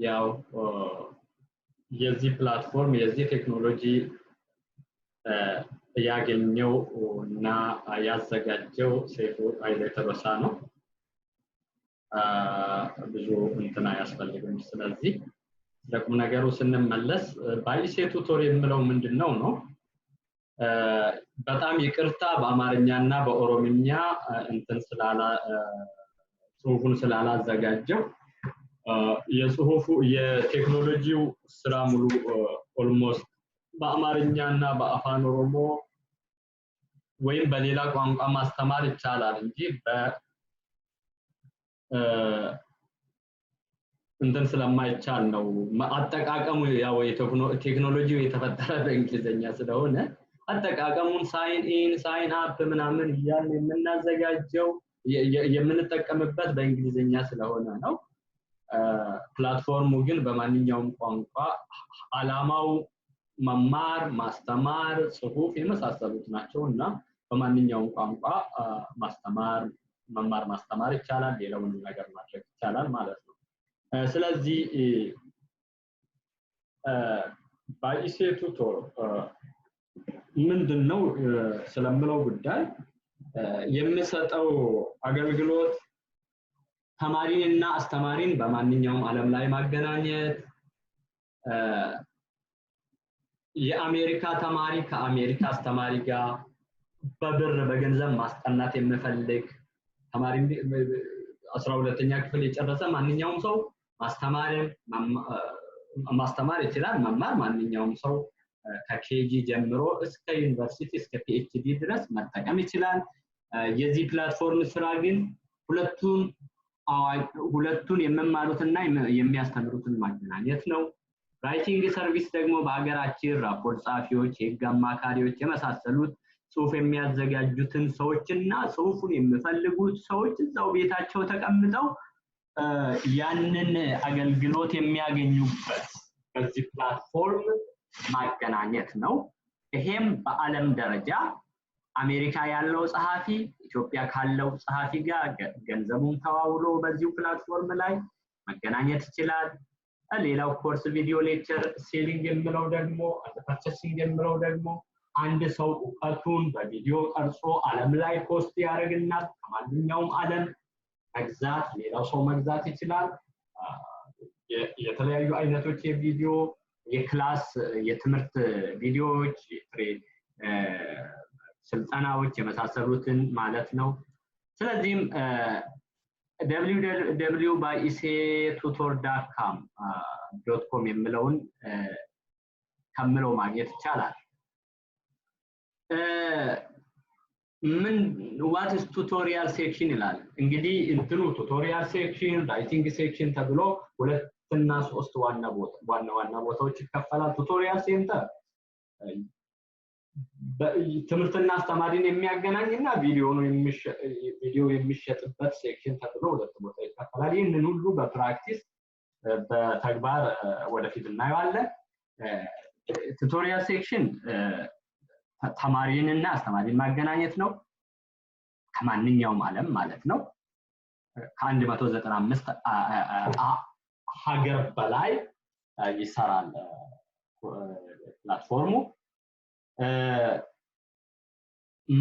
ያው የዚህ ፕላትፎርም የዚህ ቴክኖሎጂ ያገኘው እና ያዘጋጀው ሰይፉ ኃይለ ተበሳ ነው። ብዙ እንትና ያስፈልግም። ስለዚህ ለቁም ነገሩ ስንመለስ ባይሴ ቱቶር የምለው ምንድነው ነው? በጣም ይቅርታ በአማርኛና በኦሮምኛ እንትን ስላላ ጽሁፉን ስላላዘጋጀው የጽሁፉ የቴክኖሎጂው ስራ ሙሉ ኦልሞስት በአማርኛና በአፋን ኦሮሞ ወይም በሌላ ቋንቋ ማስተማር ይቻላል እንጂ እንትን ስለማይቻል ነው። አጠቃቀሙ ያው ቴክኖሎጂው የተፈጠረ በእንግሊዘኛ ስለሆነ አጠቃቀሙን ሳይን ኢን ሳይን አፕ ምናምን ያን የምናዘጋጀው የምንጠቀምበት በእንግሊዘኛ ስለሆነ ነው። ፕላትፎርሙ ግን በማንኛውም ቋንቋ አላማው መማር ማስተማር ጽሁፍ የመሳሰሉት ናቸውና በማንኛውም ቋንቋ መማር ማስተማር ይቻላል፣ ሌላውን ነገር ማድረግ ይቻላል ማለት ነው። ስለዚህ ባይሴ ቱቶር ምንድነው ስለምለው ጉዳይ የሚሰጠው አገልግሎት ተማሪንና አስተማሪን በማንኛውም ዓለም ላይ ማገናኘት፣ የአሜሪካ ተማሪ ከአሜሪካ አስተማሪ ጋር በብር በገንዘብ ማስጠናት የሚፈልግ ተማሪ 12ኛ ክፍል የጨረሰ ማንኛውም ሰው ማስተማር ይችላል። መማር ማንኛውም ሰው ከኬጂ ጀምሮ እስከ ዩኒቨርሲቲ እስከ ፒኤችዲ ድረስ መጠቀም ይችላል። የዚህ ፕላትፎርም ስራ ግን ሁለቱን የመማሩትና የሚያስተምሩትን ማገናኘት ነው። ራይቲንግ ሰርቪስ ደግሞ በአገራችን ራፖርት ጻፊዎች፣ የህግ አማካሪዎች የመሳሰሉት ጽሁፍ የሚያዘጋጁትን ሰዎችና ጽሁፉን የሚፈልጉት ሰዎች እዛው ቤታቸው ተቀምጠው ያንን አገልግሎት የሚያገኙበት በዚህ ፕላትፎርም ማገናኘት ነው። ይሄም በአለም ደረጃ አሜሪካ ያለው ጸሐፊ ኢትዮጵያ ካለው ጸሐፊ ጋር ገንዘቡን ተዋውሎ በዚሁ ፕላትፎርም ላይ መገናኘት ይችላል። ሌላው ኮርስ ቪዲዮ ሌክቸር ሴሊንግ የምለው ደግሞ ፐርቸሲንግ የምለው ደግሞ አንድ ሰው እውቀቱን በቪዲዮ ቀርጾ ዓለም ላይ ፖስት ያደርግና ከማንኛውም ዓለም መግዛት ሌላው ሰው መግዛት ይችላል። የተለያዩ አይነቶች የቪዲዮ የክላስ የትምህርት ቪዲዮዎች ስልጠናዎች የመሳሰሉትን ማለት ነው። ስለዚህም www.isetutor.com የምለውን ከምለው ማግኘት ይቻላል። what is tutorial section ይላል። እንግዲህ እንትኑ tutorial section writing section ተብሎ ሁለትና ሶስት ዋና ቦታዎች ይከፈላል። tutorial center ትምህርትና አስተማሪን የሚያገናኝና ቪዲዮ የሚሸጥበት ሴክሽን ተብሎ ሁለት ቦታ ይከፈላል። ይህንን ሁሉ በፕራክቲስ በተግባር ወደፊት እናየዋለን። ቱቶሪያል ሴክሽን ተማሪንና አስተማሪን ማገናኘት ነው፣ ከማንኛውም ዓለም ማለት ነው። ከ195 ሀገር በላይ ይሰራል ፕላትፎርሙ።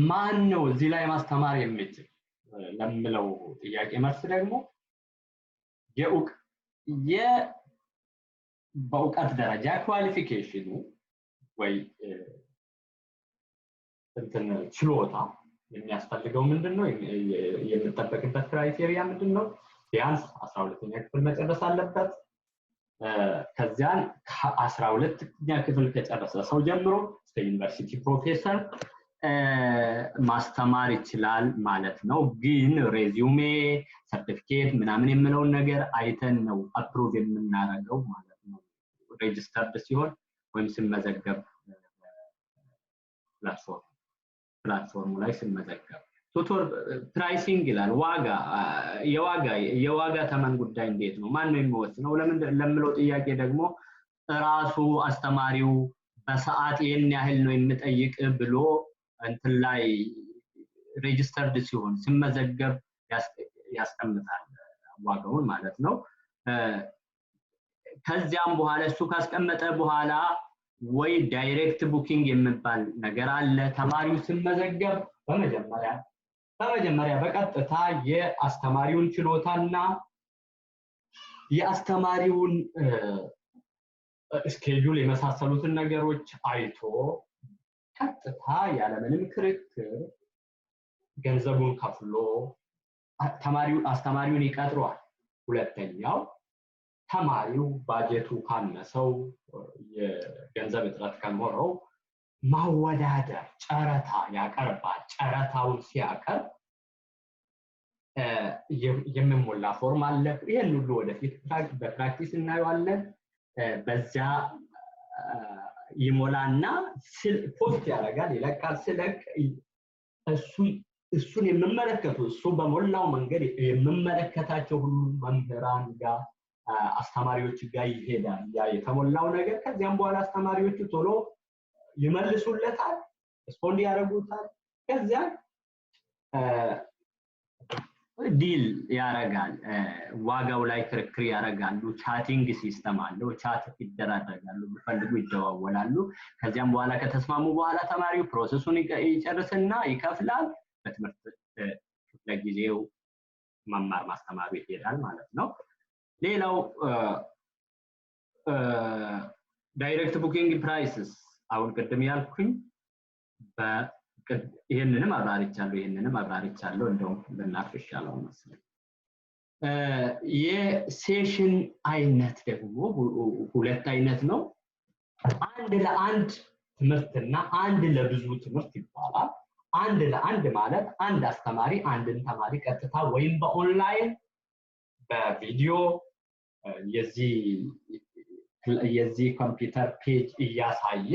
ማን ነው እዚህ ላይ ማስተማር የሚችል ለምለው ጥያቄ መልስ ደግሞ በእውቀት ደረጃ ኳሊፊኬሽኑ ወይ እንትን ችሎታ የሚያስፈልገው ምንድነው? የሚጠበቅበት ክራይቴሪያ ምንድነው? ቢያንስ 12ኛ ክፍል መጨረስ አለበት። ከዚያን ከ12ኛ ክፍል ከጨረሰ ሰው ጀምሮ እስከ ዩኒቨርሲቲ ፕሮፌሰር ማስተማር ይችላል ማለት ነው። ግን ሬዚዩሜ ሰርቲፊኬት ምናምን የምለውን ነገር አይተን ነው አፕሩቭ የምናደርገው ማለት ነው። ሬጂስተርድ ሲሆን ወይም ሲመዘገብ ፕላትፎርሙ ላይ ሲመዘገብ ቱቶር ፕራይሲንግ ይላል። የዋጋ ተመን ጉዳይ እንዴት ነው? ማን ነው የሚወስነው? ለምለው ጥያቄ ደግሞ ራሱ አስተማሪው በሰዓት ይሄን ያህል ነው የሚጠይቅ ብሎ እንትን ላይ ሬጂስተርድ ሲሆን ሲመዘገብ ያስቀምጣል ዋጋውን ማለት ነው። ከዚያም በኋላ እሱ ካስቀመጠ በኋላ ወይ ዳይሬክት ቡኪንግ የሚባል ነገር አለ። ተማሪው ሲመዘገብ በመጀመሪያ በቀጥታ የአስተማሪውን ችሎታና የአስተማሪውን ስኬጁል የመሳሰሉትን ነገሮች አይቶ ቀጥታ ያለምንም ክርክር ገንዘቡን ከፍሎ አስተማሪውን ይቀጥረዋል። ሁለተኛው ተማሪው ባጀቱ ካነሰው የገንዘብ እጥረት ከኖረው ማወዳደር ጨረታ ያቀርባል። ጨረታውን ሲያቀርብ የሚሞላ ፎርም አለ። ይሄን ሁሉ ወደፊት በፕራክቲስ እናየዋለን። በዛ ይሞላና ፖስት ያደርጋል፣ ይለቃል። ስለቅ እሱን የምመለከቱ እሱ በሞላው መንገድ የምመለከታቸው ሁሉ መምህራን ጋር አስተማሪዎች ጋር ይሄዳል። ያ የተሞላው ነገር ከዚያም በኋላ አስተማሪዎቹ ቶሎ ይመልሱለታል፣ ሪስፖንድ ያደርጉታል። ከዚያ ዲል ያረጋል፣ ዋጋው ላይ ክርክር ያረጋሉ። ቻቲንግ ሲስተም አለው፣ ቻት ይደራረጋሉ፣ ቢፈልጉ ይደዋወላሉ። ከዚያም በኋላ ከተስማሙ በኋላ ተማሪው ፕሮሰሱን ይጨርስና ይከፍላል። በትምህርት ክፍለ ጊዜው መማር ማስተማሩ ይሄዳል ማለት ነው። ሌላው ዳይሬክት ቡኪንግ ፕራይስስ አሁን ቅድም ያልኩኝ ይሄንንም አብራርቻለሁ እንደውም በእናፍሻለሁ መሰለኝ። የሴሽን አይነት ደግሞ ሁለት አይነት ነው። አንድ ለአንድ ትምህርትና አንድ ለብዙ ትምህርት ይባላል። አንድ ለአንድ ማለት አንድ አስተማሪ አንድን ተማሪ ቀጥታ ወይም በኦንላይን በቪዲዮ የዚህ ኮምፒውተር ፔጅ እያሳየ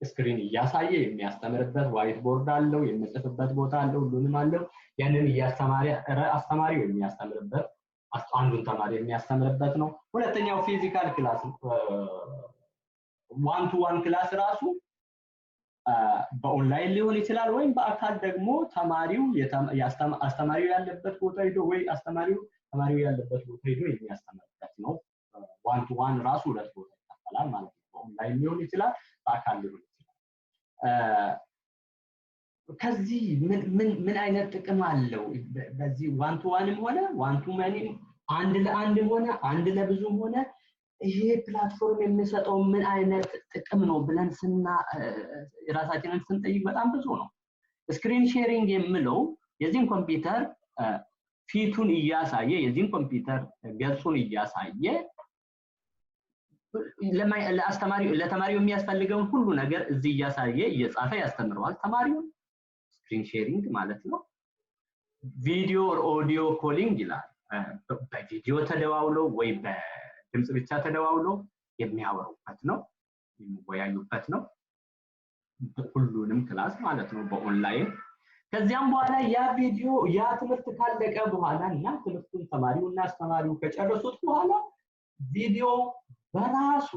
ስክሪን እያሳየ የሚያስተምርበት ዋይት ቦርድ አለው፣ የሚጽፍበት ቦታ አለው፣ ሁሉንም አለው። ያንን አስተማሪው የሚያስተምርበት አንዱን ተማሪ የሚያስተምርበት ነው። ሁለተኛው ፊዚካል ክላስ ዋን ቱ ዋን ክላስ ራሱ በኦንላይን ሊሆን ይችላል፣ ወይም በአካል ደግሞ አስተማሪው ያለበት ቦታ ሄዶ ወይ ተማሪው ያለበት ቦታ ሄዶ የሚያስተምርበት ነው። ዋን ቱ ዋን ራሱ ሁለት ቦታ ይከፈላል ማለት ነው። በኦንላይን ሊሆን ይችላል፣ በአካል ሊሆን ይችላል። ከዚህ ምን አይነት ጥቅም አለው? በዚህ ዋን ቱ ዋንም ሆነ ዋን ቱ ማኒም አንድ ለአንድም ሆነ አንድ ለብዙም ሆነ ይሄ ፕላትፎርም የሚሰጠው ምን አይነት ጥቅም ነው ብለን ራሳችንን ስንጠይቅ በጣም ብዙ ነው። ስክሪን ሼሪንግ የምለው የዚህን ኮምፒውተር ፊቱን እያሳየ የዚህን ኮምፒውተር ገጹን እያሳየ ለተማሪው የሚያስፈልገውን ሁሉ ነገር እዚህ እያሳየ እየጻፈ ያስተምረዋል ተማሪው። ስክሪን ሼሪንግ ማለት ነው። ቪዲዮ ኦዲዮ ኮሊንግ ይላል። በቪዲዮ ተደዋውለው ወይ በድምጽ ብቻ ተደዋውለው የሚያወሩበት ነው፣ የሚወያዩበት ነው። ሁሉንም ክላስ ማለት ነው በኦንላይን። ከዚያም በኋላ ያ ትምህርት ካለቀ በኋላ እና ትምህርቱን ተማሪውና አስተማሪው ከጨረሱት በኋላ ቪዲዮ በራሱ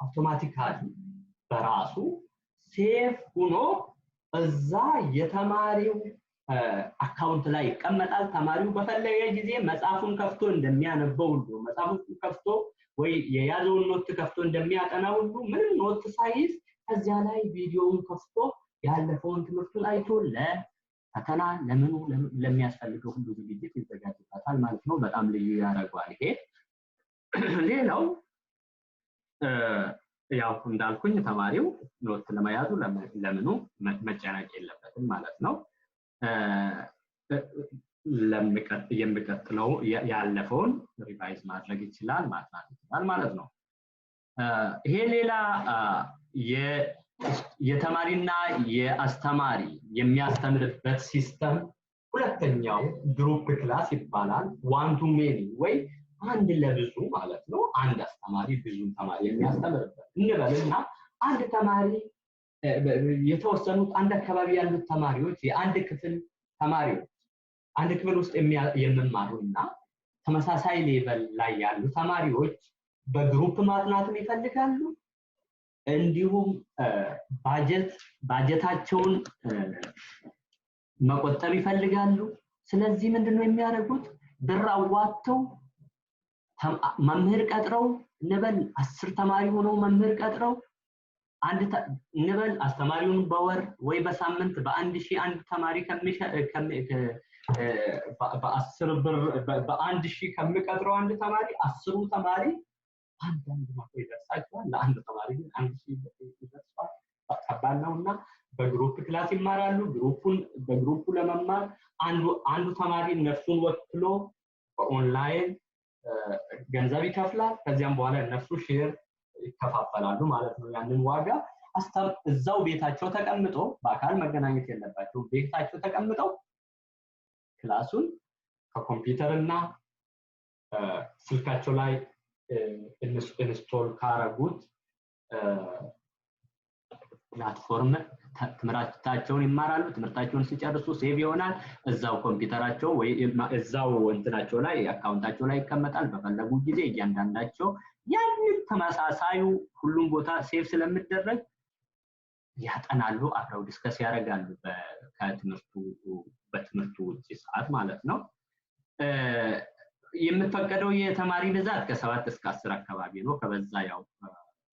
አውቶማቲካሊ በራሱ ሴፍ ሆኖ እዛ የተማሪው አካውንት ላይ ይቀመጣል። ተማሪው በፈለገ ጊዜ መጽሐፉን ከፍቶ እንደሚያነበው ሁሉ መጽሐፉን ከፍቶ ወይ የያዘውን ኖት ከፍቶ እንደሚያጠናው ሁሉ ምንም ኖት ሳይዝ ከዚያ ላይ ቪዲዮውን ከፍቶ ያለፈውን ትምህርቱን አይቶ ለፈተና ለሚያስፈልገው ሁሉ ዝግጅት ይዘጋጅበታል ማለት ነው። በጣም ልዩ ያደርገዋል ይሄ። ሌላው ያው እንዳልኩኝ ተማሪው ኖት ለመያዙ ለምኑ መጨነቅ የለበትም ማለት ነው። የሚቀጥለው ያለፈውን ሪቫይዝ ማድረግ ይችላል ማጥናት ይችላል ማለት ነው። ይሄ ሌላ የተማሪና የአስተማሪ የሚያስተምርበት ሲስተም ሁለተኛው ግሩፕ ክላስ ይባላል። ዋን ቱ ሜኒ ወይ አንድ ለብዙ ማለት ነው። አንድ አስተማሪ ብዙ ተማሪ የሚያስተምርበት እንበልና አንድ ተማሪ የተወሰኑት አንድ አካባቢ ያሉት ተማሪዎች የአንድ ክፍል ተማሪዎች አንድ ክፍል ውስጥ የሚማሩና ተመሳሳይ ሌቨል ላይ ያሉ ተማሪዎች በግሩፕ ማጥናትን ይፈልጋሉ። እንዲሁም ባጀታቸውን መቆጠብ ይፈልጋሉ። ስለዚህ ምንድነው የሚያደርጉት? ብር አዋጥተው መምህር ቀጥረው እንበል 10 ተማሪ ሆኖ መምህር ቀጥረው አንድ እንበል አስተማሪውን በወር ወይ በሳምንት በ1000 አንድ ተማሪ በ10 ብር በ1000 ከሚቀጥረው አንድ ተማሪ 10 ተማሪ አንድ መቶ ይደርሳቸዋል። ለአንድ ተማሪ ግን 1000 ይደርሳል። ከባድ ነውና በግሩፕ ክላስ ይማራሉ። በግሩፑ ለመማር አንዱ ተማሪ ነፍሱን ወክሎ በኦንላይን ገንዘብ ይከፍላል። ከዚያም በኋላ እነሱ ሼር ይከፋፈላሉ ማለት ነው። ያንን ዋጋ እዛው ቤታቸው ተቀምጦ በአካል መገናኘት የለባቸው። ቤታቸው ተቀምጠው ክላሱን ከኮምፒውተርና ስልካቸው ላይ ኢንስቶል ካረጉት ፕላትፎርም ትምህርታቸውን ይማራሉ። ትምህርታቸውን ሲጨርሱ ሴቭ ይሆናል እዛው ኮምፒውተራቸው ወይ እዛው እንትናቸው ላይ አካውንታቸው ላይ ይቀመጣል። በፈለጉ ጊዜ እያንዳንዳቸው ያንን ተመሳሳዩ ሁሉም ቦታ ሴቭ ስለሚደረግ ያጠናሉ፣ አብረው ዲስከስ ያደርጋሉ በትምህርቱ ውጪ ሰዓት ማለት ነው። የምትፈቀደው የተማሪ ብዛት ከ7 እስከ 10 አካባቢ ነው። ከበዛ ያው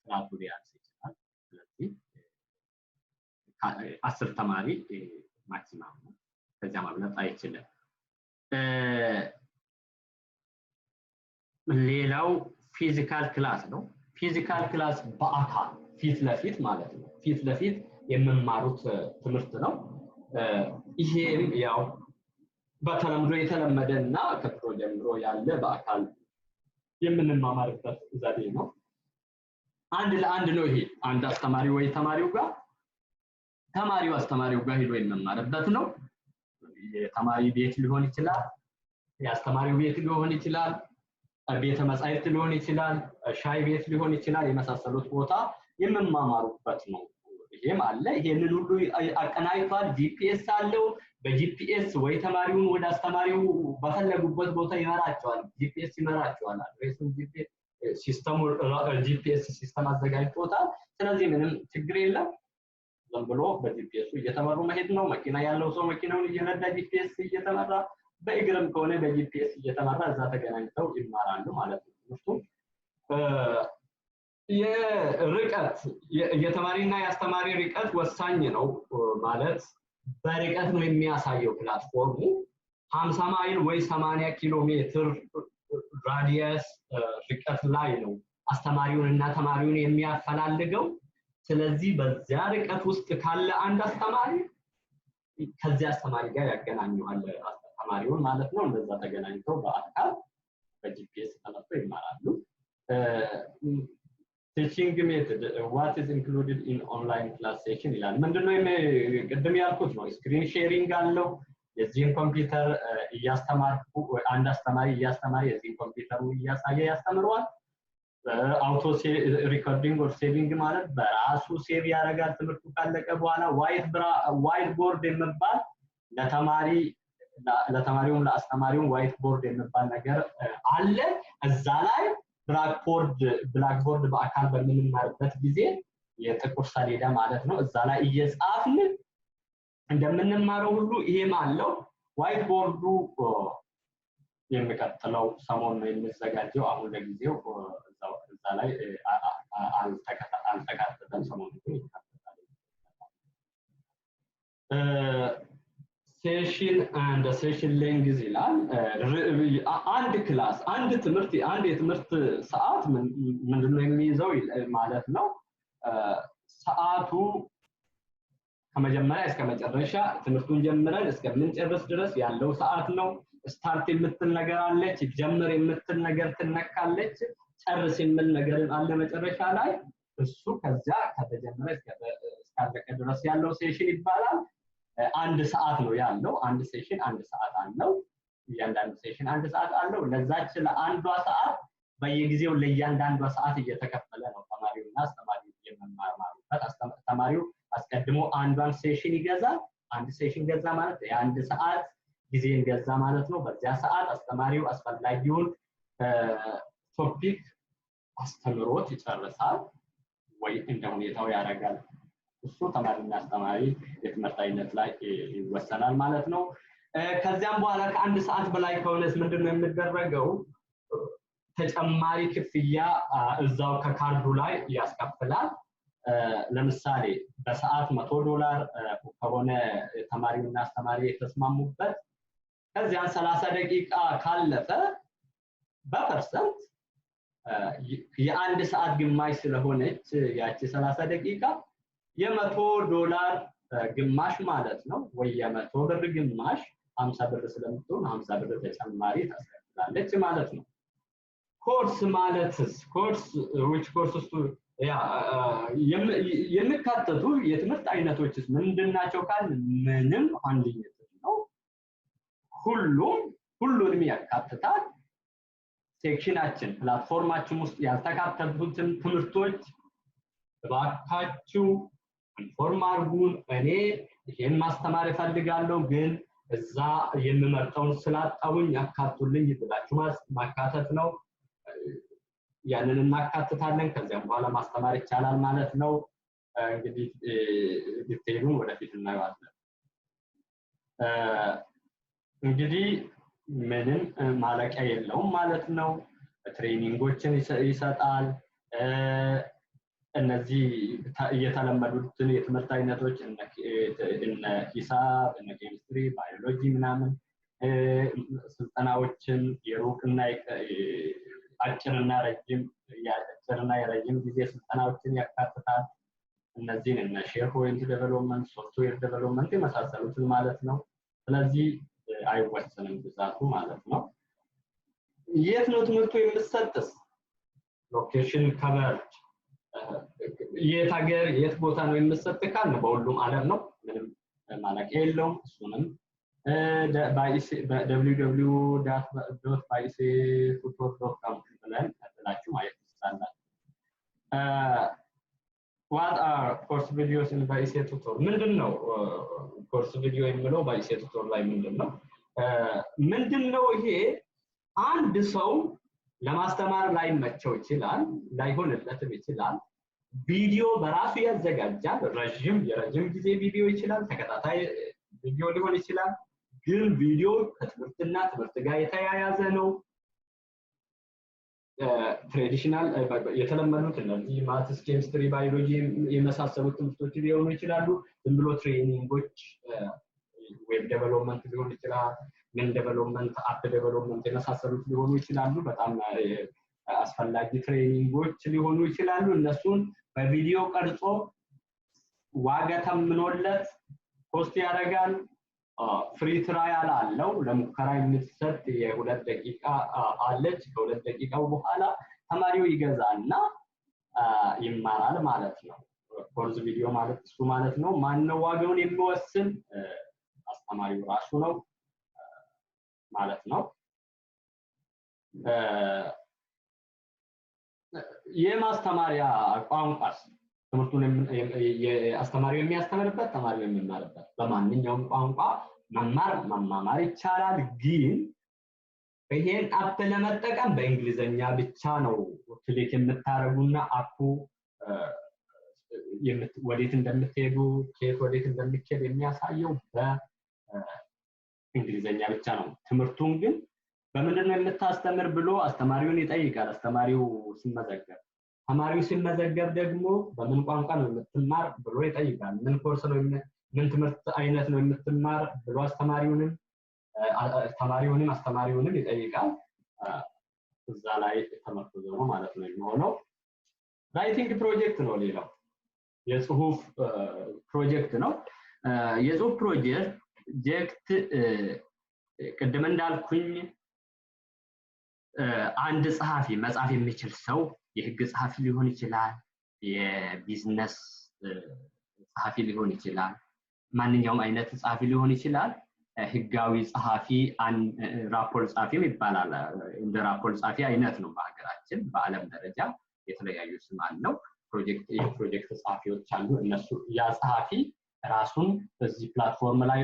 ጥራቱ ሊያንስ ይችላል። ስለዚህ 10 ተማሪ ማክሲማም ነው። ከዚያ ማብለጥ አይችልም። ሌላው ፊዚካል ክላስ ነው። ፊዚካል ክላስ በአካል ፊት ለፊት ማለት ነው። ፊት ለፊት የምንማሩት ትምህርት ነው። ይሄም ያው በተለምዶ የተለመደና ከድሮ ጀምሮ ያለ በአካል የምንማማርበት ዘዴ ነው። አንድ ለአንድ ነው። ይሄ አንድ አስተማሪ ወይ ተማሪው ጋር ተማሪው አስተማሪው ጋር ሄዶ የሚማርበት ነው። የተማሪ ቤት ሊሆን ይችላል፣ የአስተማሪው ቤት ሊሆን ይችላል፣ ቤተ መጻሕፍት ሊሆን ይችላል፣ ሻይ ቤት ሊሆን ይችላል። የመሳሰሉት ቦታ የምንማማሩበት ነው። ይሄም አለ። ይሄንን ሁሉ አቀናጅቷል። ጂፒኤስ አለው። በጂፒኤስ ወይ ተማሪውን ወደ አስተማሪው በፈለጉበት ቦታ ይመራቸዋል። ጂፒኤስ ይመራቸዋል። አድሬሱን ጂፒኤስ ሲስተም አዘጋጅቶታል። ስለዚህ ምንም ችግር የለም። ዝም ብሎ በጂፒኤሱ እየተመሩ መሄድ ነው። መኪና ያለው ሰው መኪናውን እየነዳ ጂፒኤስ እየተመራ፣ በእግርም ከሆነ በጂፒኤስ እየተመራ እዛ ተገናኝተው ይማራሉ ማለት ነው። ትምህርቱ የርቀት የተማሪና የአስተማሪ ርቀት ወሳኝ ነው ማለት በርቀት ነው የሚያሳየው ፕላትፎርሙ 50 ማይል ወይ 80 ኪሎ ሜትር ራዲየስ ርቀት ላይ ነው አስተማሪውንና ተማሪውን የሚያፈላልገው። ስለዚህ በዚያ ርቀት ውስጥ ካለ አንድ አስተማሪ ከዚያ አስተማሪ ጋር ያገናኘዋል ተማሪውን ማለት ነው። እንደዛ ተገናኝተው በአካል በጂፒኤስ ተመርተው ይማራሉ። teaching method what is included in online class session ይላል። ምንድነው ቅድም ያልኩት ነው። ስክሪን ሼሪንግ አለው። የዚህን ኮምፒውተር እያስተማርኩ አንድ አስተማሪ እያስተማረ የዚህን ኮምፒውተሩ እያሳየ ያስተምረዋል። አውቶ ሪኮርዲንግ ኦር ሴቪንግ ማለት በራሱ ሴቭ ያደርጋል። ትምህርቱ ካለቀ በኋላ ዋይት ቦርድ የሚባል ለተማሪውም ለአስተማሪውም ዋይት ቦርድ የሚባል ነገር አለ። እዛ ላይ ብላክቦርድ በአካል በምንማርበት ጊዜ የጥቁር ሰሌዳ ማለት ነው። እዛ ላይ እየጻፍን እንደምንማረው ሁሉ ይሄም አለው። ዋይት ቦርዱ የሚቀጥለው ሰሞን ነው የሚዘጋጀው። አሁን ለጊዜው እዛ ላይ አልተካተተም። ሰሞኑን ግን ይካተታል። ሴሽን and session length ይላል። አንድ ክላስ አንድ የትምህርት ሰዓት ምንድነው የሚይዘው ማለት ነው። ሰዓቱ ከመጀመሪያ እስከ መጨረሻ ትምህርቱን ጀምረን እስከምንጨርስ ድረስ ያለው ሰዓት ነው። ስታርት የምትል ነገር አለች፣ ጀምር የምትል ነገር ትነካለች፣ ጨርስ የሚል ነገር አለ መጨረሻ ላይ። እሱ ከዚያ ከተጀመረ እስካለቀ ድረስ ያለው ሴሽን ይባላል። አንድ ሰዓት ነው ያለው። አንድ ሴሽን አንድ ሰዓት አለው። እያንዳንዱ ሴሽን አንድ ሰዓት አለው። ለዛች ለአንዷ ሰዓት በየጊዜው ለእያንዳንዷ ሰዓት እየተከፈለ ነው ተማሪውና አስተማሪው የሚማሩበት። ተማሪው አስቀድሞ አንዷን ሴሽን ይገዛል። አንድ ሴሽን ገዛ ማለት የአንድ ሰዓት ጊዜን ገዛ ማለት ነው። በዚያ ሰዓት አስተማሪው አስፈላጊውን ቶፒክ አስተምሮት ይጨርሳል ወይ እንደ ሁኔታው ያደርጋል። እሱ ተማሪና አስተማሪ የትምህርት አይነት ላይ ይወሰናል ማለት ነው። ከዚያም በኋላ ከአንድ ሰዓት በላይ ከሆነስ ምንድነው የሚደረገው? ተጨማሪ ክፍያ እዛው ከካርዱ ላይ ያስከፍላል። ለምሳሌ በሰዓት $100 ከሆነ ተማሪውና አስተማሪ የተስማሙበት ከዚያን 30 ደቂቃ ካለፈ በፐርሰንት የአንድ ሰዓት ግማሽ ስለሆነች ያቺ 30 ደቂቃ $100 ግማሽ ማለት ነው ወይ $100 ብር ግማሽ 50 ብር ስለምትሆን 50 ብር ተጨማሪ ታስከፍላለች ማለት ነው። ኮርስ ማለትስ ኮርስ which courses to የሚካተቱ የትምህርት አይነቶችስ ምንድናቸው ካል ምንም አንድነት ነው። ሁሉንም ያካትታል። ሴክሽናችን ፕላትፎርማችን ውስጥ ያልተካተቱትን ትምህርቶች ባካችሁ ኢንፎርም አድርጉን። እኔ ይሄን ማስተማር እፈልጋለሁ ግን እዛ የምመርጠውን ስላጣውኝ ያካቱልኝ ብላችሁ ማካተት ነው። ያንን እናካትታለን። ከዚያም በኋላ ማስተማር ይቻላል ማለት ነው። እንግዲህ ዲቴይሉን ወደፊት እናየዋለን። እንግዲህ ምንም ማለቂያ የለውም ማለት ነው። ትሬኒንጎችን ይሰጣል። እነዚህ የተለመዱትን የትምህርት አይነቶች እነ ሂሳብ፣ እነ ኬሚስትሪ፣ ባዮሎጂ ምናምን ስልጠናዎችን የሩቅና አጭርና የረጅም ጊዜ ስልጠናዎችን ያካትታል። እነዚህን እነ ሼር ፖይንት ዴቨሎፕመንት፣ ሶፍትዌር ዴቨሎፕመንት የመሳሰሉትን ማለት ነው። ስለዚህ አይወሰንም ብዛቱ ማለት ነው። የት ነው ትምህርቱ የሚሰጥስ? ሎኬሽን ከቨርድ የት ሀገር የት ቦታ ነው የሚሰጥ ካል በሁሉም ዓለም ነው። ምንም ማለቂያ የለውም። እሱንም www.baisetutor.com ብለን ብላችሁ ማየት ትችላላችሁ። what are course videos in Baise Tutor? ምንድነው ኮርስ ቪዲዮ የሚለው ባይሴ ቱቶር ላይ ምንድነው ይሄ? አንድ ሰው ለማስተማር ላይ መቸው ይችላል፣ ላይሆንለትም ይችላል። ቪዲዮ በራሱ ያዘጋጃል። የረጅም ጊዜ ቪዲዮ ይችላል፣ ተከታታይ ቪዲዮ ሊሆን ይችላል። ግን ቪዲዮ ከትምህርትና ትምህርት ጋር የተያያዘ ነው። ትራዲሽናል የተለመዱት እነዚህ ማትስ፣ ኬሚስትሪ፣ ባዮሎጂ የመሳሰሉት ትምህርቶች ሊሆኑ ይችላሉ። ዝም ብሎ ትሬኒንጎች ዌብ ዴቨሎፕመንት ሊሆን ይችላል፣ ምን ዴቨሎፕመንት፣ አፕ ዴቨሎፕመንት የመሳሰሉት ሊሆኑ ይችላሉ። በጣም አስፈላጊ ትሬኒንጎች ሊሆኑ ይችላሉ። እነሱን በቪዲዮ ቀርጾ ዋጋ ተምኖለት ፖስት ያደርጋል። ፍሪ ትራያል አለው። ለሙከራ የሚሰጥ የ2 ደቂቃ አለች። ከ2 ደቂቃው በኋላ ተማሪው ይገዛና ይማራል ማለት ነው። ኮርስ ቪዲዮ ማለት እሱ ማለት ነው። ማን ነው ዋጋውን የሚወስን? አስተማሪው ራሱ ነው ማለት ነው። የማስተማሪያ ቋንቋስ ትምህርቱን አስተማሪው የሚያስተምርበት ተማሪው የሚማርበት በማንኛውም ቋንቋ መማር ይቻላል። ግን ይሄን አፕ ለመጠቀም በእንግሊዘኛ ብቻ ነው ክሊክ የምታረጉና አፑ ወዴት እንደምትሄዱ ከየት ወዴት እንደምትሄድ የሚያሳየው በእንግሊዘኛ ብቻ ነው። ትምህርቱን ግን በምንድነው የምታስተምር ብሎ አስተማሪውን ይጠይቃል። አስተማሪው ሲመዘገብ ተማሪው ሲመዘገብ ደግሞ በምን ቋንቋ ነው የምትማር ብሎ ይጠይቃል። ምን ኮርስ ነው ምን ትምህርት አይነት ነው የምትማር ብሎ አስተማሪውንም ይጠይቃል። እዛ ላይ ተመርኩዞ ነው ማለት ነው የሚሆነው። ራይቲንግ ፕሮጀክት ነው ሌላው የጽሁፍ ፕሮጀክት ነው። የጽሁፍ ፕሮጀክት ቅድም እንዳልኩኝ አንድ ጸሐፊ መጻፍ የሚችል ሰው የህግ ጸሐፊ ሊሆን ይችላል፣ የቢዝነስ ጸሐፊ ሊሆን ይችላል፣ ማንኛውም አይነት ጸሐፊ ሊሆን ይችላል። ህጋዊ ጸሐፊ ራፖርት ጸሐፊ ይባላል። እንደ ራፖርት ጸሐፊ አይነት ነው በሀገራችን። በአለም ደረጃ የተለያዩ ስም አለው። የፕሮጀክት ጸሐፊዎች አሉ። እነሱ ያ ጸሐፊ ራሱን በዚህ ፕላትፎርም ላይ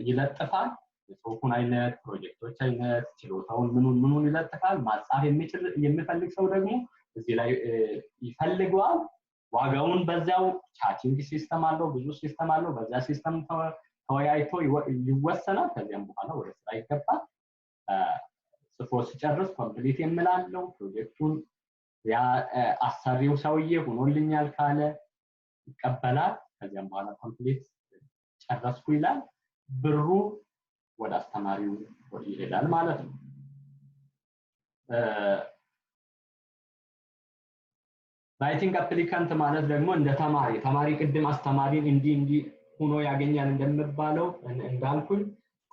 ይለጥፋል። የጽሁፉን አይነት፣ ፕሮጀክቶች አይነት፣ ችሎታውን ምኑን ይለጥፋል። ማጻፍ የሚፈልግ ሰው ደግሞ እዚህ ላይ ይፈልገዋል። ዋጋውን በዛው ቻቲንግ ሲስተም አለው፣ ብዙ ሲስተም አለው። በዛ ሲስተም ተወያይቶ ይወሰናል። ከዚያም በኋላ ወደ ስራ ይገባል። ጽፎ ሲጨርስ ኮምፕሊት የምላለው ፕሮጀክቱን ያ አሰሪው ሰውዬ ሆኖልኛል ካለ ይቀበላል ከዚያም በኋላ ኮምፕሊት ጨረስኩ ይላል ብሩ ወደ አስተማሪው ይሄዳል ማለት ነው ራይቲንግ አፕሊካንት ማለት ደግሞ እንደ ተማሪ ቅድም አስተማሪን እንዲ ሆኖ ያገኛል እንደምባለው እንዳልኩኝ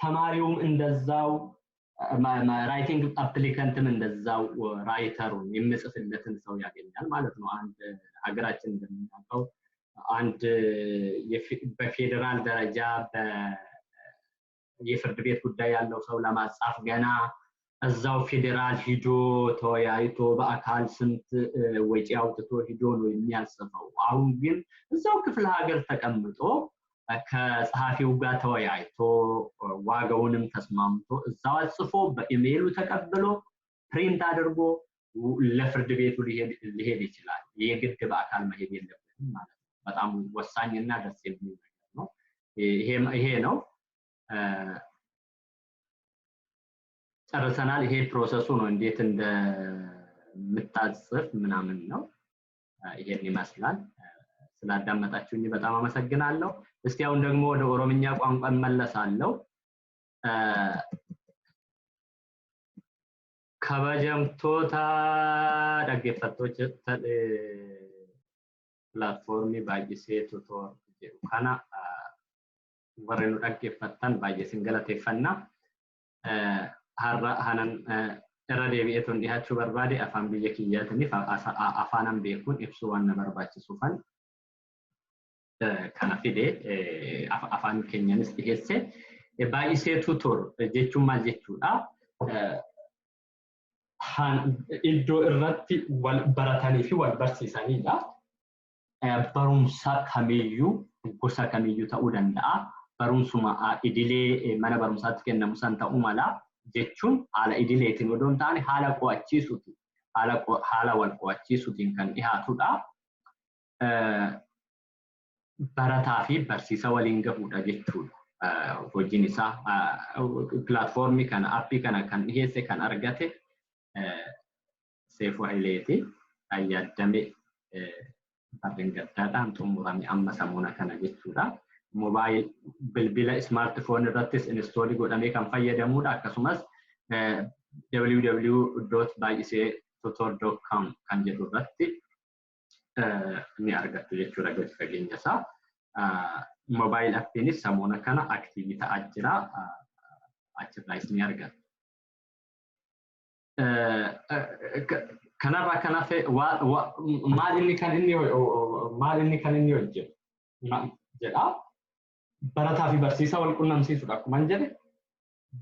ተማሪውም እንደዛው ራይቲንግ አፕሊካንትም እንደዛው ራይተሩን የሚጽፍለትን ሰው ያገኛል ማለት ነው አንድ ሀገራችን እንደምናውቀው አንድ በፌደራል ደረጃ የፍርድ ቤት ጉዳይ ያለው ሰው ለማጻፍ ገና እዛው ፌደራል ሂዶ ተወያይቶ በአካል ስንት ወጪ አውጥቶ ሂዶ ነው የሚያጽፈው አሁን ግን እዛው ክፍለ ሀገር ተቀምጦ ከጸሐፊው ጋር ተወያይቶ ዋጋውንም ተስማምቶ እዛው ጽፎ በኢሜይሉ ተቀብሎ ፕሪንት አድርጎ ለፍርድ ቤቱ ሊሄድ ይችላል የግድ በአካል መሄድ የለበትም ማለት ነው በጣም ወሳኝና ደስ የሚል ነገር ነው ይሄ ነው ጨርሰናል ይሄ ፕሮሰሱ ነው እንዴት እንደምታጽፍ ምናምን ነው ይሄን ይመስላል ስላዳመጣችሁኝ በጣም አመሰግናለሁ እስቲ አሁን ደግሞ ወደ ኦሮምኛ ቋንቋ መለሳለሁ ከበጀምቶታ ደገፈቶች ፕላትፎርሚ ባይሴ ቱቶር ካና ወረኑ ደገፈታን ባይሴን ገለቴፈና harra hanan irra deebi'eetuun dhiyaachuu barbaade afaan biyya kiyyaatiniif afaanan beekuun ibsuu waan na barbaachisuufan kana fide afaan keenyanis dhiyeesse baay'iseetu tur jechuun maal jechuudha iddoo irratti wal baratanii fi wal barsiisanidha barumsa kamiyyuu gosa kamiyyuu ta'uu danda'a barumsuma idilee mana barumsaatti kennamu san ta'uu mala jechuun haala idileetiin odoon taane haala qo'achiisuuti haala wal qo'achiisuutiin kan dhiyaatudha barataa fi barsiisa waliin gahuudha jechuudha hojiin isaa pilaatfoormii kana appii kana kan dhiyeesse kan argate Seefuu Hayileeti ayyaadame barreen gaddaadhaan xumurame amma samuuna kana jechuudha mobile bilbila smartphone irrattis install godhamee kan fayyadamuudha akkasumas www.baisetutor.com kan jedhu irratti ni argattu jechuudha gadi fageenya isaa mobile appiinis samuuna kana active ta'aa jira achirraas ni argattu kanarraa kanaaf maal inni kan inni hojjetu jedha barataa fi barsiisaa wal qunnamsiisuudha akkuma jedhe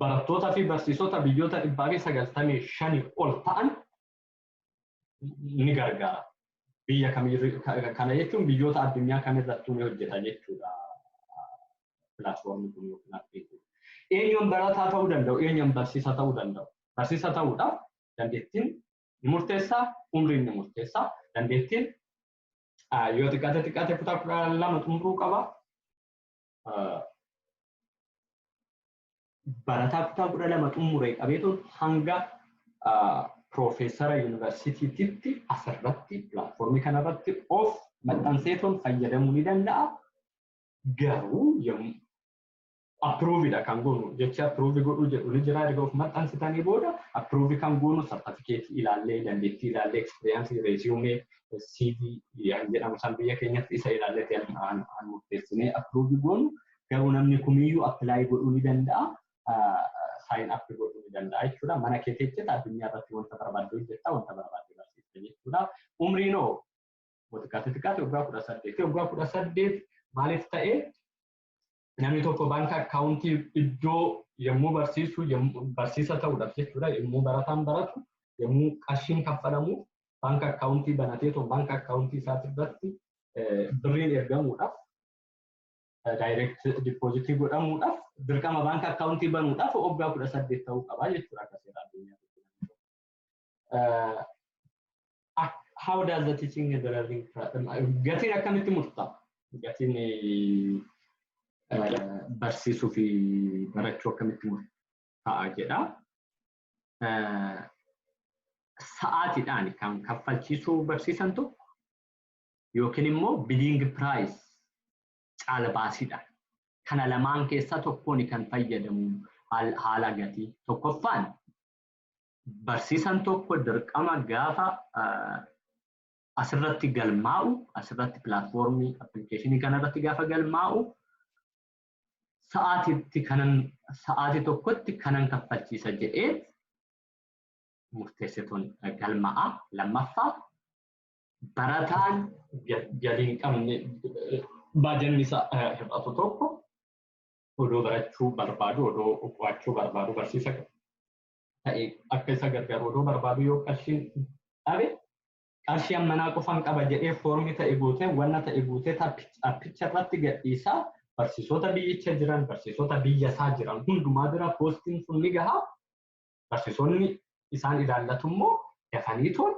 barattootaa fi barsiisota biyyoota 195 ol ta'an ni gargaara biyya kamiyyuu kana jechuun biyyoota addunyaa kamirrattuu ni hojjeta jechuudha pilaatfoormii kun yookiin appii eenyuun barataa ta'uu danda'u eenyuun barsiisaa ta'uu danda'u barsiisa ta'uudhaaf dandeettiin ni murteessaa umriin ni murteessaa dandeettiin yoo xiqqaate kutaa 12 xumuruu qaba barataa kutaa 12 xumuree qabeetuun hanga Profeesara Yuunivarsiitiitti asirratti pilaatfoormii kanarratti of maxxanseetuun fayyadamuu ni danda'a garuu approvedha kan goonu jecha approve godhuu jedhu ni jira erga of maxxansitanii booda approve kan goonu certificate ilaallee dandeettii ilaallee experience resume CV jedhamu san biyya keenyatti isa ilaallee ta'an murteessinee approve goonu garuu namni kumiyyuu apply godhuu ni danda'a sign up godhuu ni danda'a jechuudha mana keessatti addunyaa irratti wanta barbaaddu hojjetta wanta barbaaddu barsiifte jechuudha umriinoo xiqqaate waggaa 18 maaliif ta'ee namni tokko baanka akkaawuntii iddoo yommuu barsiisa ta'uudhaaf jechuudha yommuu barataan baratu yommuu qarshiin kaffalamu baanka akkaawuntii banateetoo baanka akkaawuntii isaatti irratti birriin ergamuudhaaf direct deposit godhamuudhaaf dirqama baanka akkaawuntii banuudhaaf waggaa 18 ta'uu qaba jechuudha akka seera addunyaa how does the teaching and the learning gatiin akkamitti murtaa gatiin barsiisuu fi barachuu akkamitti murtaa'a jedha sa'aatiidhaan kan kaffalchiisuu barsiisan tokko yookiin immoo bidding price caalbaasiidhaan kana lamaan keessaa tokkoon kan fayyadamu haala gatii tokkoffaan barsiisan tokko dirqama gaafa asirratti galmaa'u asirratti pilaatfoormii appilikeeshinii kanarratti gaafa galmaa'u sa'aatii tokkotti kanan kaffalchiisa jedhee murteessituun galmaa'aa lammaffaa barataan galiin qabne baajanni isaa hir'atu tokko odoo barachuu barbaadu odoo qo'achuu barbaadu barsiisa ta'e akka isa gargaaru odoo barbaadu yoo qarshiin dhabe qarshii ammanaa qofaan qaba jedhee foormii ta'e guutee wanna ta'e guutee appicha irratti gadhiisaa barsiisota biyyicha jiran barsiisota biyya isaa jiran hundumaa bira poostiin sun ni gahaa barsiisonni isaan ilaallatu immoo dafaniitoon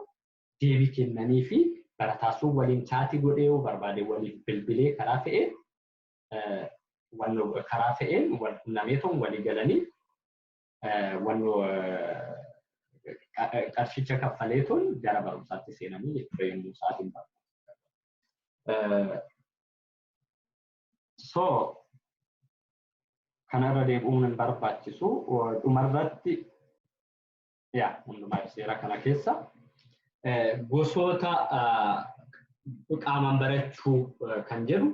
deebii kennanii fi barataasuu waliin chaatii godhee barbaade waliif bilbilee karaa fe'een wal quunnameetoon walii galanii qarshicha kaffaleetoon gara barumsaatti seenanii jechuudha yommuu sa'aatiin barbaadu. So kanarra deebi'uun hin barbaachisu dhumarratti hundumaa seera kana keessa gosoota qaamaan barachuu kan jedhu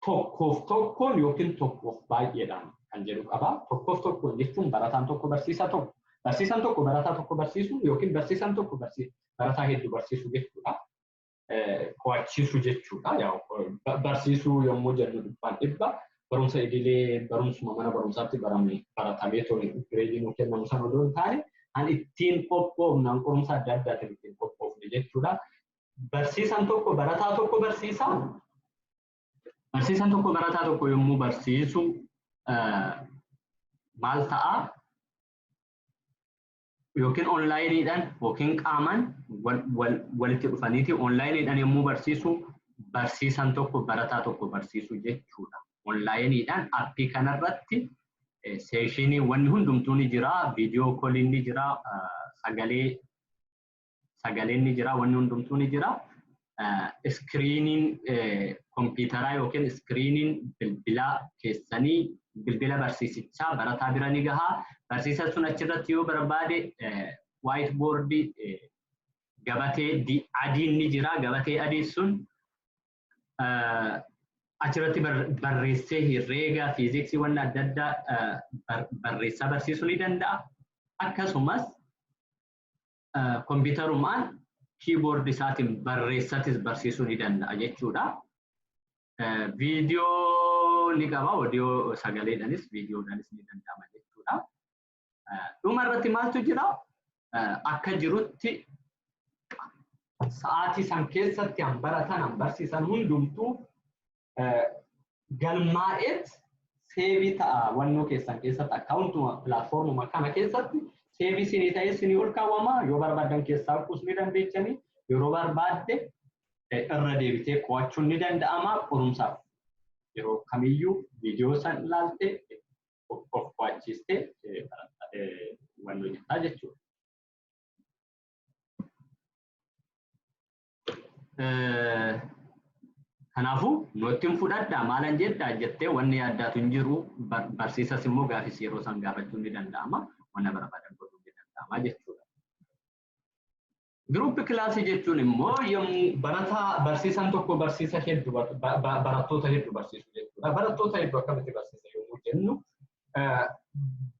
tokkoon yookiin tokkoof baay'eedhaan kan jedhu qaba. Tokkoon jechuun barataan tokko barsiisaa tokko barsiisaan tokko barataa tokko barsiisu yookiin barsiisaan tokko barataa hedduu barsiisu jechuudha. Qo'achiisu jechuudha. Barsiisuu yommuu jennu dhibbaan dhibba barumsa idilee barumsuma mana barumsaatti baratamee gireediin kennamu sana odoo hin taane an ittiin qophoofnan qorumsa adda addaatiin ittiin qophoofne jechuudha. Barsiisaan tokko barataa tokko barsiisaa. Barsiisaan tokko barataa tokko yommuu barsiisu maal ta'a? Yookiin onlaayiniidhaan yookiin qaamaan walitti dhufaniiti onlaayiniidhaan yommuu barsiisu barsiisaan tokko barataa tokko barsiisu jechuudha. Onlaayiniidhaan appii kanarratti seeshinii wanni hundumtuu ni jira, viidiyoo kooliin ni jira, sagaleen ni jira, wanni hundumtuu ni jira. Iskiriiniin kompiitaraa yookiin iskiriiniin bilbilaa keessanii bilbila barsiisichaa barataa bira ni gahaa. Barsiisaan sun achirratti yoo barbaade white board gabatee adiin ni jira. Gabatee adii sun achirratti barreessee herreega fiiziksii wanna adda addaa barreessaa barsiisuu ni danda'a. Akkasumas kompiitarumaan keyboard isaatiin barreessatis barsiisuu ni danda'a jechuudha. Viidiyoo ni qaba, odiyoo sagaleedhaanis viidiyoodhaanis ni danda'ama jechuudha. Dhuma irratti maaltu jira? Akka jirutti sa'aatii san keessatti han baratan han barsiisan hundumtuu galmaa'eet seevii ta'a wannoo keessan keessatti akkaawuntuma pilaatfoormuma kana keessatti seevii sinii ta'ee sinii ol kaawwama. Yoo barbaadan keessaa kuus ni dandeechanii yeroo barbaadde irra deebitee qo'achuun ni danda'ama. Qorumsaaf yeroo kamiyyuu viidiyoo san ilaaltee of qo'achiistee wannoo jettaa jechuudha. Kanaafuu noottiin fudhadhaa maalan jedhaa jettee wanni yaaddaatu hin jiru. Barsiisas immoo gaafis yeroo san gaafachuun ni danda'ama. Wanna barbaadan godhuun ni danda'ama jechuudha. Giruuppi kilaasii jechuun immoo yommuu barsiisaan tokko barsiisa hedduu barattoota hedduu barsiisu jechuudha. Barattoota hedduu akkamitti barsiisa yommuu jennu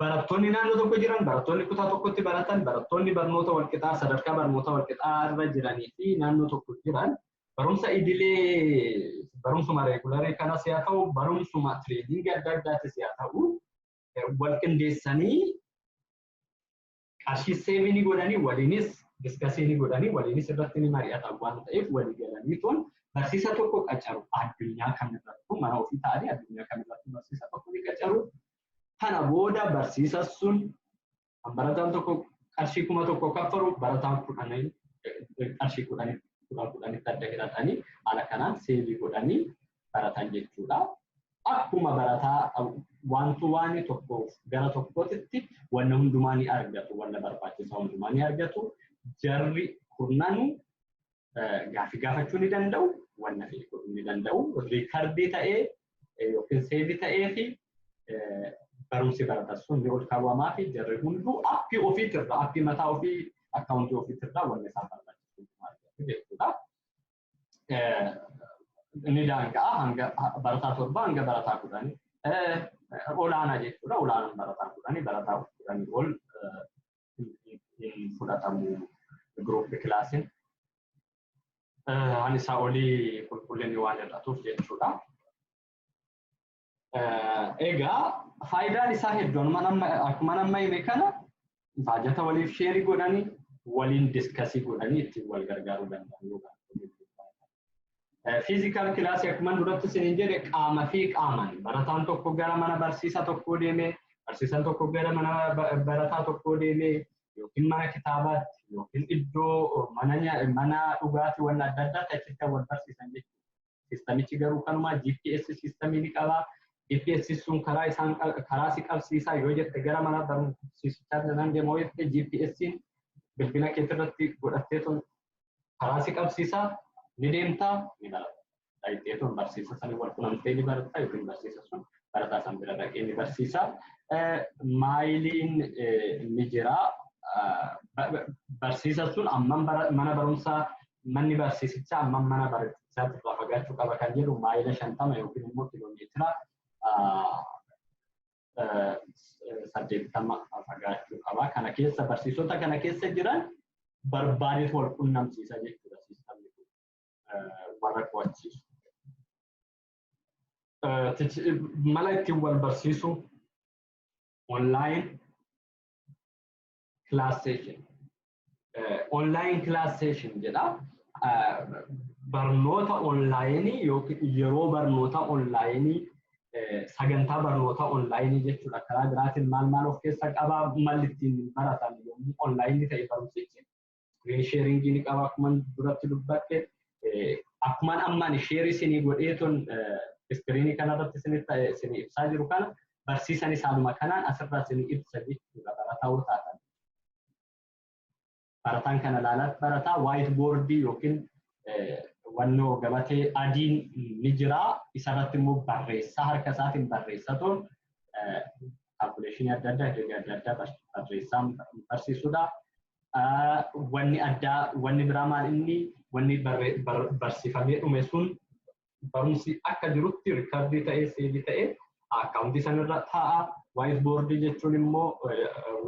barattoonni naannoo tokko jiran, barattoonni kutaa tokkotti baratan, barattoonni barnoota walqixaa sadarkaa barnoota walqixaa irra jiranii fi naannoo tokko jiran barumsa idilee barumsuma reegularii kanas haa ta'u barumsuma tireeniingii adda addaattis haa ta'u walqindeessanii qarshii seevinii godhanii waliinis diskasiinii godhanii waliinis irratti ni mari'atan waan ta'eef walii galanii toon barsiisa tokko qacaru addunyaa kamirrattuu mana ofii ta'anii addunyaa kamirrattuu barsiisa tokko ni qacaru. Kana booda barsiisa sun barataan tokko qarshii 1,000 kaffalu barataan qarshii 10,000 adda hiratanii haala kanaan seevii godhanii baratan jechuudha. akkuma barataa wantu waan tokko gara tokkotti wanna hundumaa ni argatu wanna barbaachisu hundumaa ni argatu jarri kurnanu gaaffii gaafachuu ni danda'u wanna fiixuu ni danda'u riikardii ta'ee yookiin seevi ta'ee fi barumsi baratas sun ni ol kaawwamaa fi jarri hunduu appii ofiitirra appii mataa ofii akkaawuntii ofiitirra wanna isaan barbaachisu jechuudha. Ini daangaa hanga barataa torba hanga barataa kudhanii olaanaa jechuudha. Olaanaan barataa kudhanii barataa kudhanii ol fudhatamu group kilaasiin ani isaa olii qulqullinni waan hir'atuuf jechuudha. Egaa faayidaan isaa hedduun akkuma nama hime kana baajata waliif sheerii godhanii waliin diskasii godhanii ittiin wal gargaaruu danda'u. Physical class akkuma duratti isin jedhe qaama fi qaamaan barataan tokko gara mana barsiisaa tokko deemee barsiisaan tokko gara mana barataa tokko deemee yookiin mana kitaabaatti yookiin iddoo mana dhugaatii waan adda addaa achitti wal barsiisan jechuudha. Siistamichi garuu kanuma GPS siistamii ni qaba. GPS sun karaa si qabsiisaa yoo jette gara mana barsiisichaa nan deemoo jette GPS'n bilbila keetirratti godhattee karaa si qabsiisaa ni deemtaa ni barata. Daa'imteetuun barsiisa sanii wal qunnamtee ni baratta yookiin barsiisa sun barataa san bira dhaqee ni barsiisa. Maayiliin ni jira. Barsiisa sun amman mana barumsaa manni barsiisichaa amman mana barsiisaatti irraa fagaachuu qaba kan jedhu maayila 50 yookiin immoo kiiloomeetira 80 fagaachuu qaba. Kana keessa barsiisota kana keessa jiran barbaadeet wal qunnamsiisa jechuudha. Warra qo'achiisu. Mala ittiin wal barsiisu online class session. Online class session jedha. Barnoota onlaayinii yookiin yeroo barnoota onlaayinii sagantaa barnoota onlaayinii jechuudha. Karaa biraatiin maal of keessa qaba malli ittiin baratan yommuu onlaayinii ta'e barumsichi screen sharing ni qaba akkuma duratti dubbadhe. Akkuma ammaan sheerii isinii godheetuun iskiriinii kanarratti isinii ibsaa jiru kana barsiisan isaanuma kanaan asirraa isinii ibsa jechuudha barataa taatan. Barataan kana ilaalatti barataa white board yookiin wannoo gabatee adiin ni jira. Isarratti immoo barreessaa harka isaatiin barreessatuun kaalkuleeshinii adda addaa herreega adda addaa barreessaa barsiisudha. Wanni biraa maal inni wanni barsiifamee dhume sun barumsi akka jirutti riikardii ta'ee seevii ta'ee akkaawuntii sanarra taa'a. Whiteboard jechuun immoo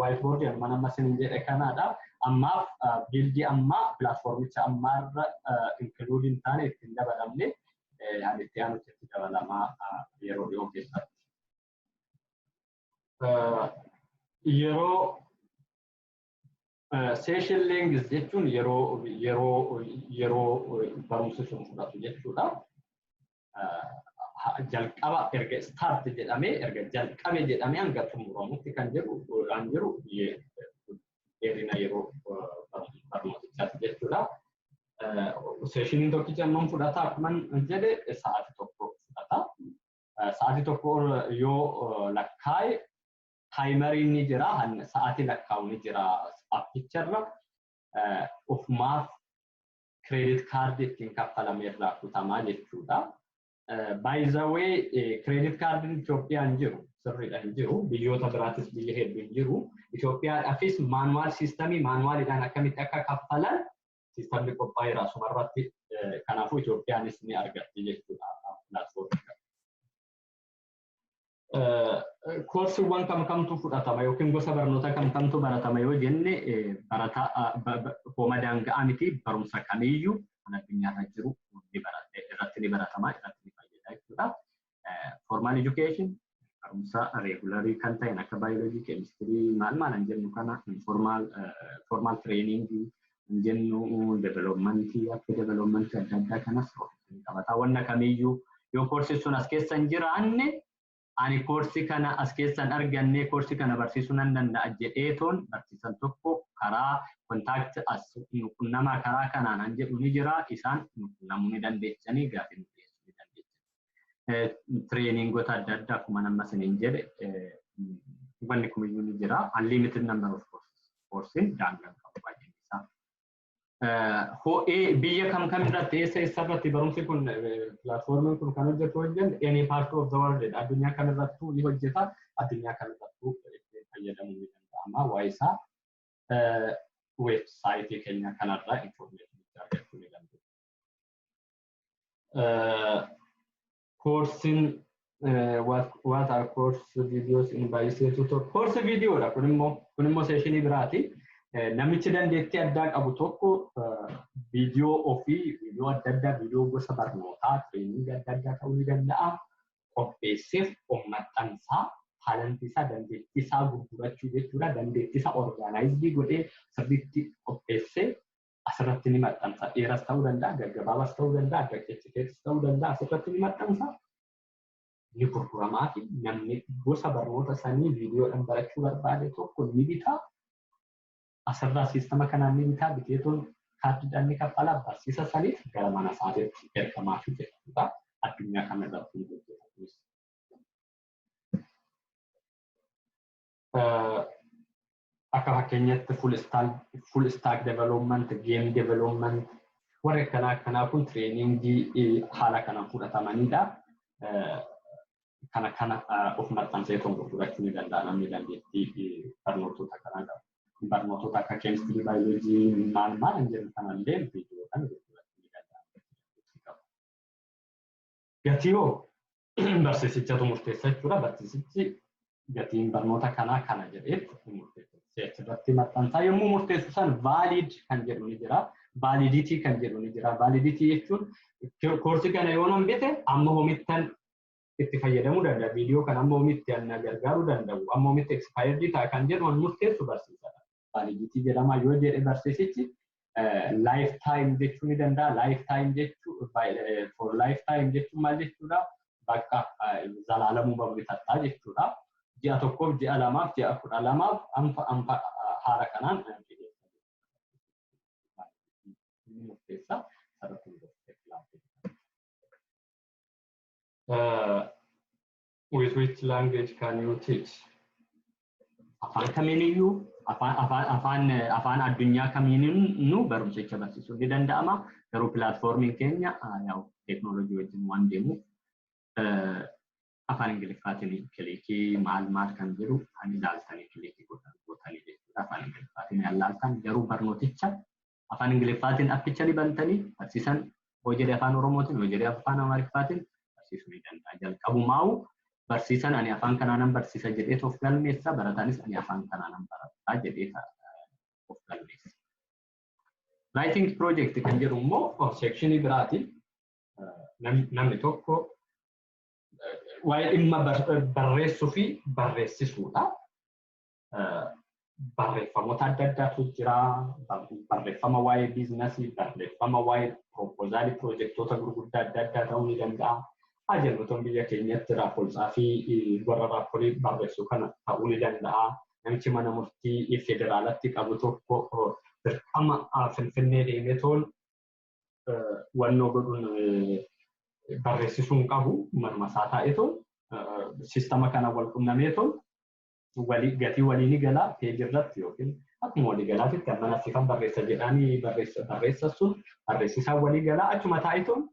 whiteboard amma isin jedhe kanaadha. Ammaaf biildii ammaa pilaatfoormicha ammaarra inkluudii hin taane ittiin dabalamne ani itti aanutti itti dabalamaa yeroo dhiyoo keessatti. Yeroo session length jechuun yeroo barumsi sun fudhatu jechuudha. Jalqaba erga start jedhamee erga jalqabe jedhamee hanga xumuramutti kan jiru dheerina yeroo barnootichaati jechuudha. Seshiniin tokkicha amman fudhata akkuma jedhe sa'aatii tokko fudhata. Sa'aatii tokko yoo lakkaa'e taayimariin ni jira, sa'aatii lakkaa'u ni jira. Appicharra ofumaaf kireedit kaardii ittiin kaffalamee irraa kutamaa jechuudha. By the way, kireedit kaardiin Itoophiyaan jiru sirriidha hin jiru. Biyyoota biraatis biyya hedduu hin jiru. Itoophiyaadhaafis maanuwaal siistamii maanuwaaliidhaan akkamitti akka kaffalan siistamni qophaa'eera asumarratti. Kanaafuu Itoophiyaanis ni argatti jechuudha pilaatfoormii. Koorsiiwwan kamtu fudhatama yookiin gosa barnoota kamtu baratama yoo jenne barataa hooma daanga'aa miti barumsa kamiyyuu kan addunyaarra jiru irratti ni baratama irratti ni fayyada jechuudha. Formal education barumsa regularii kan ta'e akka biology, chemistry maal hin jennu kana formal training hin jennu development akka development adda addaa kanas qabata. Wanna kamiyyuu yoo koorsiin sun as keessa hin jiraanne ani koorsii kana as keessan arganne koorsii kana barsiisuu nan danda'a jedheetoon barsiisan tokko karaa kontaakti as nuqunnama karaa kanaan an jedhu ni jira isaan nuqunnamuu ni dandeessanii gaaffii nu dhiyeessuu ni dandeessan. training goota adda addaa akkuma nama saniin jedhe wanni kumiyyuu ni jira unlimited number of courses daangaan qabu baay'een isaa. Biyya kam irratti eessa irratti barumsi kun platformiin kun kan hojjetu hojjennu any part of the world addunyaa kam irrattuu ni hojjeta addunyaa kam irrattuu fayyadamuu ni danda'ama waa isaa websaayitii keenya kanarraa information argachuu ni dandeenya. Coursing what are course videos in Bioscience tutor course video da kunimmo session biraati. Namichi dandeettii addaa qabu tokko viidiyoo ofii viidiyoo adda addaa viidiyoo gosa barnootaa training adda addaa ta'uu ni danda'a qopheesseef maxxansaa taalentii isaa dandeettii isaa gurgurachuu jechuudha dandeettii isaa orgaanaayizii godhee sirriitti qopheessee asirratti ni maxxansa dheeras ta'uu danda'a gaggabaabas ta'uu danda'a adda-adda ta'uu danda'a asirratti ni maxxansa ni gurguramaa fi namni gosa barnoota sanii viidiyoodhaan barachuu barbaade tokko ni bitaa. Asirraa siistama kanaan ni bitaa biteetoon kaardiidhaan ni kaffalaa barsiisa saniif gara mana isaatiitti ergamaa fi jechuudha addunyaa kamirratti ni hojjetamu. Akka fakkeenyatti full stack development, game development warra akkanaa kun treeningii haala kanaan fudhatamanidha. Kana of maxxansee gurgurachuu ni danda'a namni dandeettii barnootota kanaa qabu. Barnootota akka chemistry, biology, maal hin jedhu kanallee viidiyoodhaan gurgurachuu ni danda'a. Gatii barsiisichatu murteessa jechuudha. Barsiisichi gatiin barnoota kanaa kana jedheetti murteessa. Seertirratti maxxansaa yommuu murteessu san valid kan jedhu ni jira. Validity kan jedhu ni jira. Validity jechuun koorsii kana yoo nan bite amma homittan itti fayyadamuu danda'a. Viidiyoo kana amma homitti anna gargaaruu danda'u. Amma homitti expired ta'a kan jedhu an murteessu barsiisadha. Validity jedhama yoo jedhe barsiisichi lifetime jechuu ni danda'a. Lifetime jechuu for lifetime jechuun maal jechuudha? Bakka zalaalamuu babbitattaa jechuudha. Ji'a tokkoof, ji'a lamaaf, ji'a 12 anfa haala kanaan murteessa sarratti with which language can you teach? Afaan kamiiniyyuu afaan addunyaa kamiinuu barumsicha barsiisuu ni danda'ama. Garuu pilaatfoormiin keenya teeknooloojii wajjin waan deemuuf afaan Ingiliffaatiin kilikii maal kan jedhu kan ilaaltanii kilikii gootanii jechuudha. Afaan Ingiliffaatiin ilaaltan garuu barnooticha afaan Ingiliffaatiin appicha ni bantanii barsiisan hoo jedhe afaan Oromootiin hoo jedhe afaan Amaariffaatiin barsiisuu ni danda'a. Jalqabumaa'u barsiisan ani afaan kanaanan barsiisa jedhee of galmeessa barataanis ani afaan kanaanan barataa jedhee of galmeessa. Writing project kan jedhu immoo sekshinii biraati. Namni tokko waa'ee dhimma barreessuu fi barreessisuudha. Barreeffamoota adda addaatu jira. Barreeffama waa'ee biizinasii, barreeffama waa'ee proposaalii piroojeektoota gurguddaa adda addaa ta'uu ni danda'a. Ajantoota biyya keenyatti raapolsaa fi warra raapolii barreessuu kana ta'uu ni danda'a. Namichi mana murtii federaalatti qabu tokko dirqama Finfinnee deemee toon wannoo godhuun barreessisuun qabu manuma isaa taa'eetu siistama kana wal qunnamee toon gatii walii ni galaa peejii irratti yookiin akkuma walii galaatitti mana siifan barreessa jedhanii barreessasuun barreessisaan walii galaa achuma taa'eetuun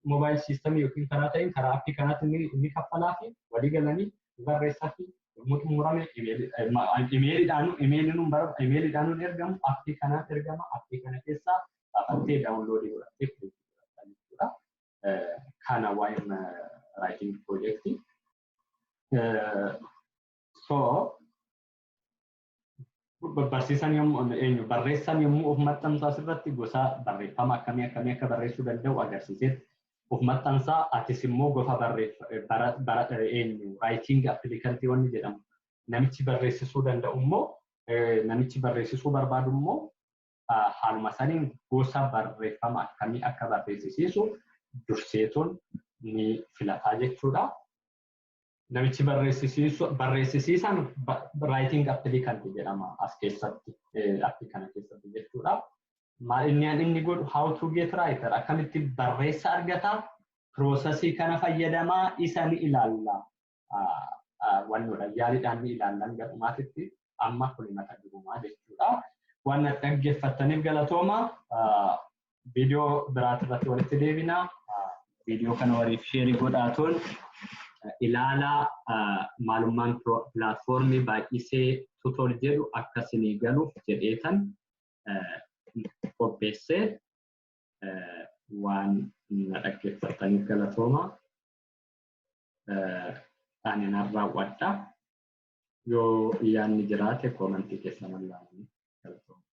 mobile system yookiin karaa ta'een karaa appii kanaatti inni kaffalaa fi walii galanii barreessaa fi yommuu xumurame imeeliidhaan ergamu appii kanaatti ergama appii kana keessaa baafattee daawunloodii godhattee jechuudha. Kana waa'ee writing project. So barsiisan barreessan yommuu of maxxansaa asirratti gosa barreeffama akkamii akka barreessuu danda'u agarsiiseet of maxxansaa atis immoo gosa writing applicantii wanni jedhamu namichi barreessisuu danda'u immoo namichi barreessisuu barbaadu immoo haaluma saniin gosa barreeffama akkamii akka barreessisiisu durseetuun ni filataa jechuudha. Namichi barreessisiisan writing applicant jedhama as keessatti appii kana keessatti jechuudha. Inni godhu how to get writer akkamitti barreessa argataa processii kana fayyadamaa isan ilaalla wannoodha yaaliidhaan ilaallan garumaatitti amma kun mata durumaa jechuudha waan dhaggeeffataniif galatooma video biraatirratti walitti deebina video kana waliif share godhaatuun ilaala maalummaan platformii baay'isee tutor jedhu akkasinii galuuf jedheetan qopheessee waan dhaggeeffataniif galatooma ani narraawwadha yoo yaanni jiraate koomentii keessa mallaanii galatooma.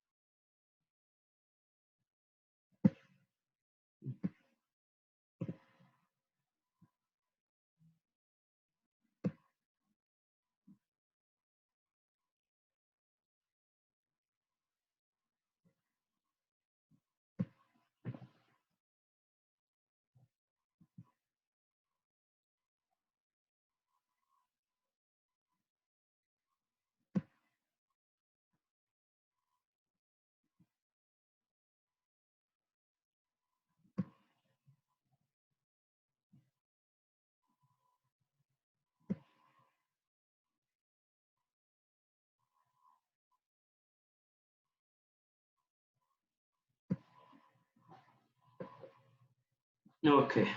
Okay.